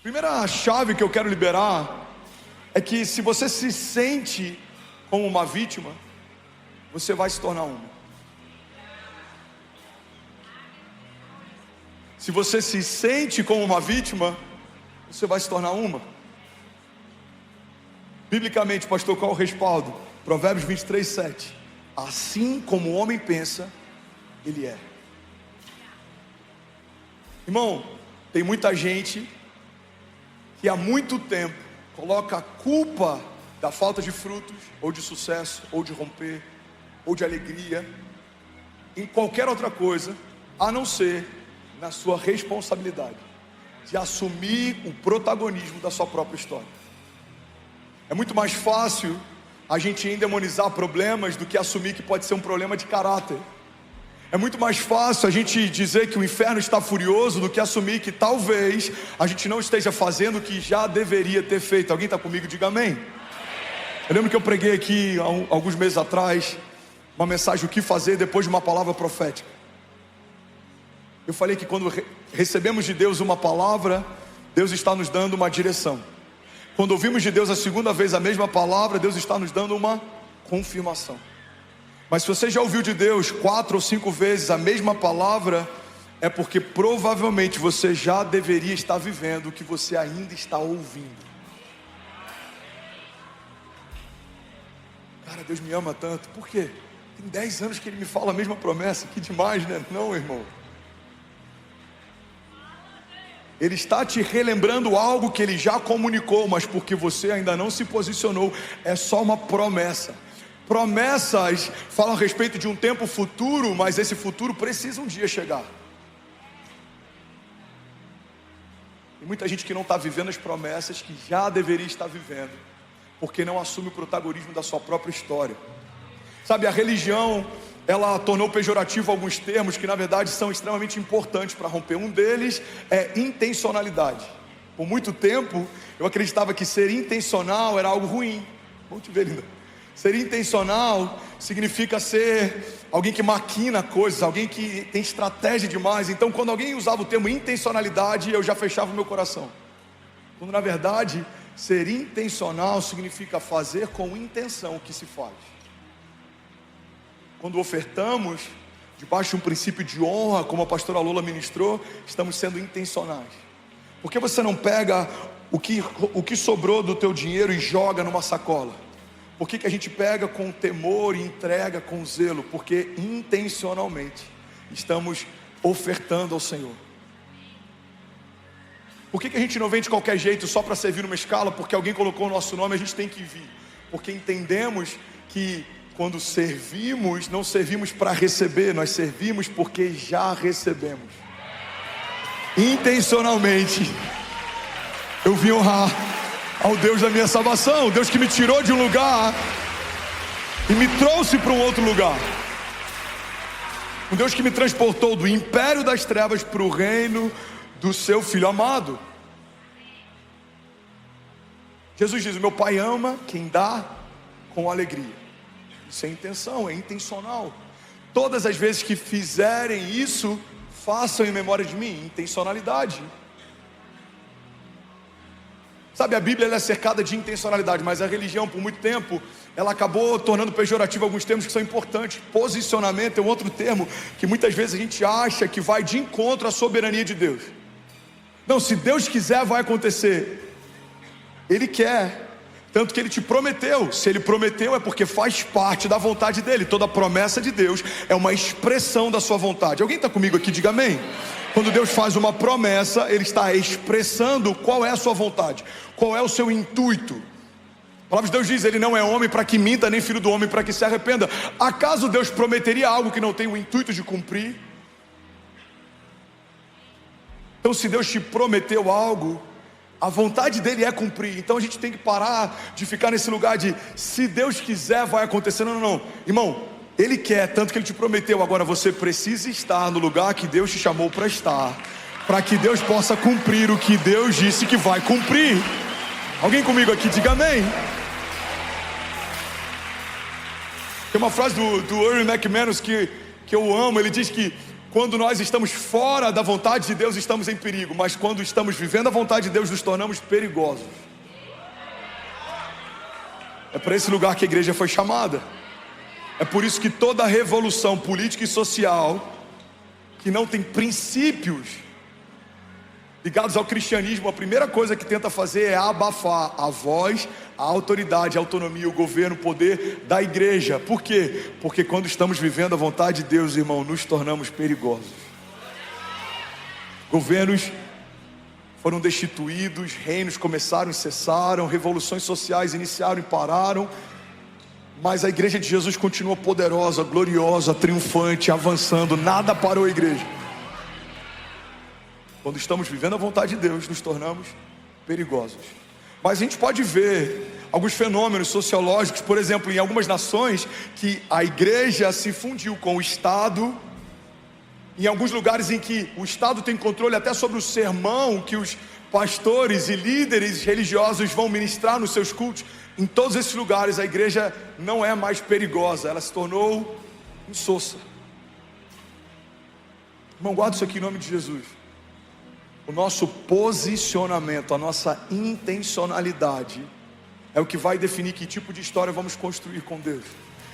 Primeira chave que eu quero liberar é que se você se sente como uma vítima, você vai se tornar uma. Se você se sente como uma vítima, você vai se tornar uma. Biblicamente, pastor, qual é o respaldo? Provérbios 23, 7. Assim como o homem pensa, ele é. Irmão, tem muita gente que há muito tempo coloca a culpa da falta de frutos, ou de sucesso, ou de romper, ou de alegria, em qualquer outra coisa, a não ser na sua responsabilidade de assumir o protagonismo da sua própria história. É muito mais fácil a gente endemonizar problemas do que assumir que pode ser um problema de caráter. É muito mais fácil a gente dizer que o inferno está furioso do que assumir que talvez a gente não esteja fazendo o que já deveria ter feito. Alguém está comigo? Diga amém. Eu lembro que eu preguei aqui há alguns meses atrás uma mensagem, o que fazer depois de uma palavra profética. Eu falei que quando recebemos de Deus uma palavra, Deus está nos dando uma direção. Quando ouvimos de Deus a segunda vez a mesma palavra, Deus está nos dando uma confirmação. Mas se você já ouviu de Deus 4 ou 5 vezes a mesma palavra, é porque provavelmente você já deveria estar vivendo o que você ainda está ouvindo. Cara, Deus me ama tanto. Por quê? Tem 10 anos que Ele me fala a mesma promessa. Que demais, né? Não, irmão. Ele está te relembrando algo que Ele já comunicou, mas porque você ainda não se posicionou, é só uma promessa. Promessas falam a respeito de um tempo futuro, mas esse futuro precisa um dia chegar. Tem muita gente que não está vivendo as promessas que já deveria estar vivendo, porque não assume o protagonismo da sua própria história. Sabe, a religião, ela tornou pejorativo alguns termos que na verdade são extremamente importantes para romper. Um deles é intencionalidade. Por muito tempo eu acreditava que ser intencional era algo ruim. Vamos te ver, linda. Ser intencional significa ser alguém que maquina coisas, alguém que tem estratégia demais. Então quando alguém usava o termo intencionalidade, eu já fechava o meu coração. Quando na verdade ser intencional significa fazer com intenção o que se faz. Quando ofertamos debaixo de um princípio de honra, como a pastora Lola ministrou, estamos sendo intencionais. Por que você não pega o que sobrou do teu dinheiro e joga numa sacola? Por que a gente pega com temor e entrega com zelo? Porque intencionalmente estamos ofertando ao Senhor. Por que a gente não vem de qualquer jeito só para servir numa escala? Porque alguém colocou o nosso nome, a gente tem que vir. Porque entendemos que quando servimos, não servimos para receber, nós servimos porque já recebemos. Intencionalmente eu vim honrar ao Deus da minha salvação, o Deus que me tirou de um lugar e me trouxe para um outro lugar. Um Deus que me transportou do império das trevas para o reino do seu Filho amado. Jesus diz: o meu Pai ama quem dá com alegria. Isso é intenção, é intencional. Todas as vezes que fizerem isso, façam em memória de mim. Intencionalidade. Sabe, a Bíblia ela é cercada de intencionalidade, mas a religião por muito tempo ela acabou tornando pejorativo alguns termos que são importantes. Posicionamento é um outro termo que muitas vezes a gente acha que vai de encontro à soberania de Deus. Não, se Deus quiser vai acontecer. Ele quer, tanto que Ele te prometeu. Se Ele prometeu é porque faz parte da vontade dEle. Toda promessa de Deus é uma expressão da sua vontade. Alguém está comigo aqui? Diga amém. Quando Deus faz uma promessa, Ele está expressando qual é a sua vontade, qual é o seu intuito. A palavra de Deus diz: Ele não é homem para que minta, nem filho do homem para que se arrependa. Acaso Deus prometeria algo que não tem o intuito de cumprir? Então se Deus te prometeu algo, a vontade dEle é cumprir. Então a gente tem que parar de ficar nesse lugar de se Deus quiser vai acontecer. Não, irmão, Ele quer, tanto que Ele te prometeu. Agora você precisa estar no lugar que Deus te chamou para estar, para que Deus possa cumprir o que Deus disse que vai cumprir. Alguém comigo aqui? Diga amém. Tem uma frase do Erwin McManus que eu amo. Ele diz que Quando nós estamos fora da vontade de Deus, estamos em perigo. Mas quando estamos vivendo a vontade de Deus, nos tornamos perigosos. É para esse lugar que a igreja foi chamada. É por isso que toda revolução política e social que não tem princípios ligados ao cristianismo, a primeira coisa que tenta fazer é abafar a voz, a autoridade, a autonomia, o governo, o poder da igreja. Por quê? Porque quando estamos vivendo a vontade de Deus, irmão, nos tornamos perigosos. Governos foram destituídos, reinos começaram e cessaram, revoluções sociais iniciaram e pararam, mas a igreja de Jesus continua poderosa, gloriosa, triunfante, avançando. Nada parou a igreja. Quando estamos vivendo a vontade de Deus, nos tornamos perigosos. Mas a gente pode ver alguns fenômenos sociológicos, por exemplo, em algumas nações, que a igreja se fundiu com o Estado. Em alguns lugares em que o Estado tem controle até sobre o sermão que os pastores e líderes religiosos vão ministrar nos seus cultos. Em todos esses lugares a igreja não é mais perigosa, ela se tornou insossa. Irmão, guarda isso aqui em nome de Jesus. O nosso posicionamento, a nossa intencionalidade é o que vai definir que tipo de história vamos construir com Deus.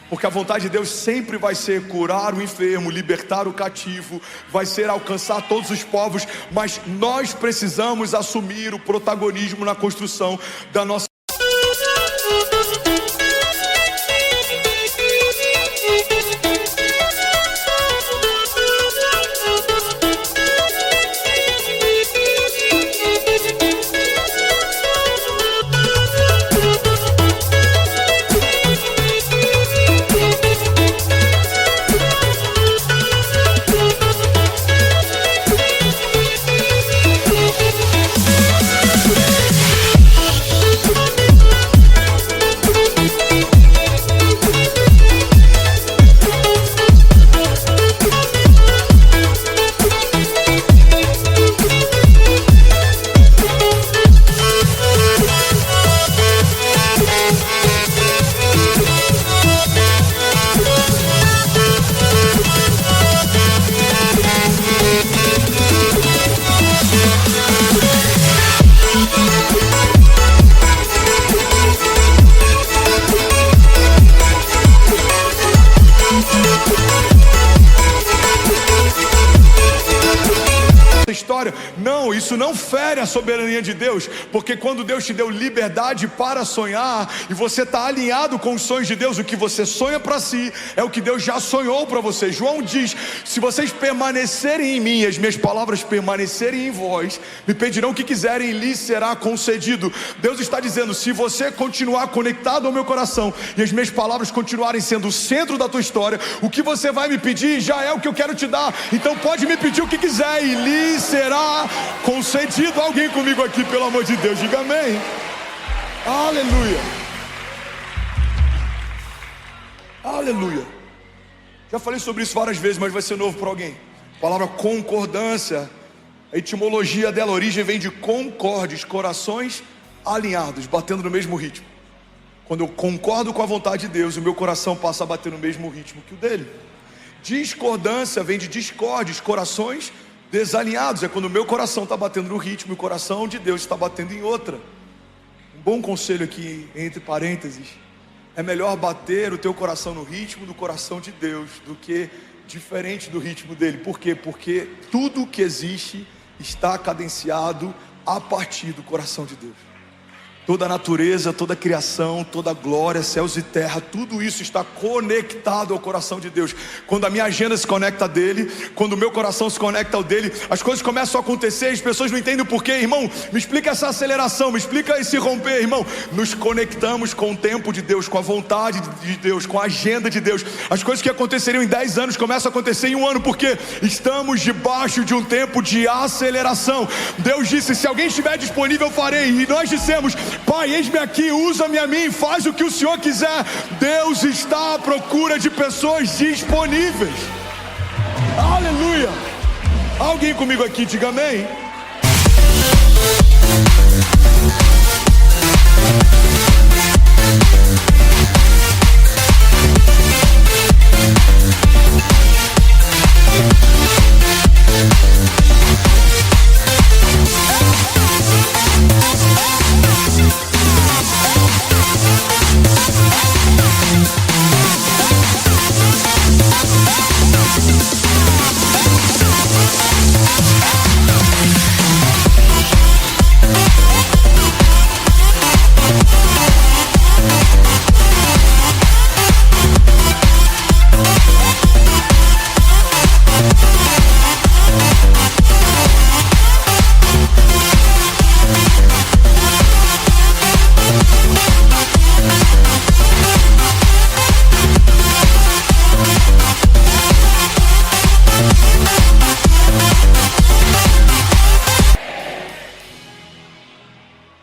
Porque a vontade de Deus sempre vai ser curar o enfermo, libertar o cativo, vai ser alcançar todos os povos, mas nós precisamos assumir o protagonismo na construção da nossa. Não, isso não fere a soberania de Deus, porque quando Deus te deu liberdade para sonhar, e você está alinhado com os sonhos de Deus, o que você sonha para si, é o que Deus já sonhou para você. João diz, se vocês permanecerem em mim, as minhas palavras permanecerem em vós, me pedirão o que quiserem e lhes será concedido. Deus está dizendo, se você continuar conectado ao meu coração, e as minhas palavras continuarem sendo o centro da tua história, o que você vai me pedir já é o que eu quero te dar. Então pode me pedir o que quiser e lhes será concedido. Alguém comigo aqui, pelo amor de Deus, diga amém. Aleluia. Aleluia. Já falei sobre isso várias vezes, mas vai ser novo para alguém. A palavra concordância, a etimologia dela, a origem vem de concordes, corações alinhados, batendo no mesmo ritmo. Quando eu concordo com a vontade de Deus, o meu coração passa a bater no mesmo ritmo que o dele. Discordância vem de discordes, corações desalinhados. É quando o meu coração está batendo no ritmo e o coração de Deus está batendo em outra. Um bom conselho aqui, entre parênteses, é melhor bater o teu coração no ritmo do coração de Deus do que diferente do ritmo dele. Por quê? Porque tudo que existe está cadenciado a partir do coração de Deus. Toda a natureza, toda a criação, toda a glória, céus e terra, tudo isso está conectado ao coração de Deus. Quando a minha agenda se conecta a dele, quando o meu coração se conecta ao dele, as coisas começam a acontecer, as pessoas não entendem o porquê. Irmão, me explica essa aceleração, me explica esse romper. Irmão, nos conectamos com o tempo de Deus, com a vontade de Deus, com a agenda de Deus. As coisas que aconteceriam em 10 anos começam a acontecer em 1 ano, porque estamos debaixo de um tempo de aceleração. Deus disse, se alguém estiver disponível eu farei, e nós dissemos, Pai, eis-me aqui, usa-me a mim, faz o que o Senhor quiser. Deus está à procura de pessoas disponíveis. Aleluia. Alguém comigo aqui, diga amém.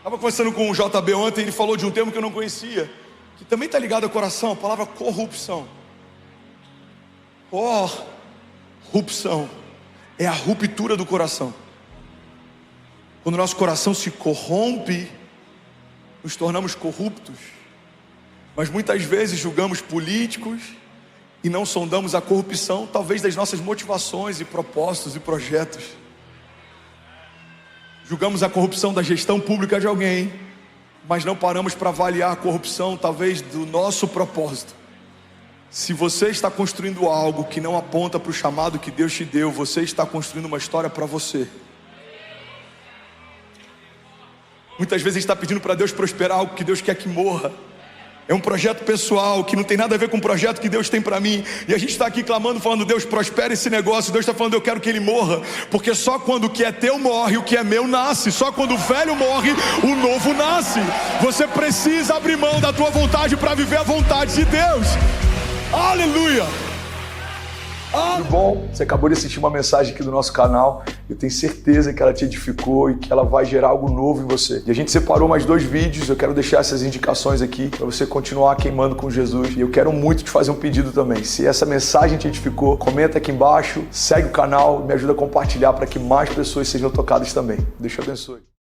Estava conversando com o JB ontem, ele falou de um termo que eu não conhecia, que também está ligado ao coração, a palavra corrupção. Corrupção é a ruptura do coração. Quando o nosso coração se corrompe, nos tornamos corruptos. Mas muitas vezes julgamos políticos e não sondamos a corrupção, talvez das nossas motivações e propósitos e projetos. Julgamos a corrupção da gestão pública de alguém, mas não paramos para avaliar a corrupção, talvez, do nosso propósito. Se você está construindo algo que não aponta para o chamado que Deus te deu, você está construindo uma história para você. Muitas vezes a gente está pedindo para Deus prosperar algo que Deus quer que morra. É um projeto pessoal que não tem nada a ver com o projeto que Deus tem para mim. E a gente está aqui clamando, falando: Deus, prospera esse negócio. Deus está falando: eu quero que ele morra. Porque só quando o que é teu morre, o que é meu nasce. Só quando o velho morre, o novo nasce. Você precisa abrir mão da tua vontade para viver a vontade de Deus. Aleluia! Tudo bom? Você acabou de assistir uma mensagem aqui do nosso canal. Eu tenho certeza que ela te edificou e que ela vai gerar algo novo em você. E a gente separou mais 2 vídeos. Eu quero deixar essas indicações aqui para você continuar queimando com Jesus. E eu quero muito te fazer um pedido também. Se essa mensagem te edificou, comenta aqui embaixo, segue o canal, me ajuda a compartilhar para que mais pessoas sejam tocadas também. Deus te abençoe.